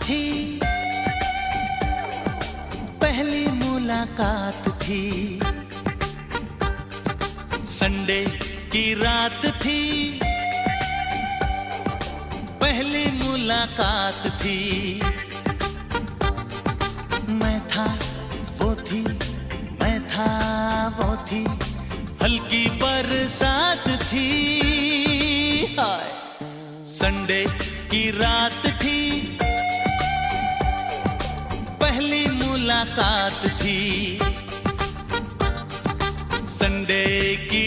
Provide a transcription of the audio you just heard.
थी, पहली मुलाकात थी। संडे की रात थी, पहली मुलाकात थी। मैं था वो थी, मैं था वो थी, हल्की बरसात थी। हाय संडे की रात थी, पहली मुलाकात थी। संडे की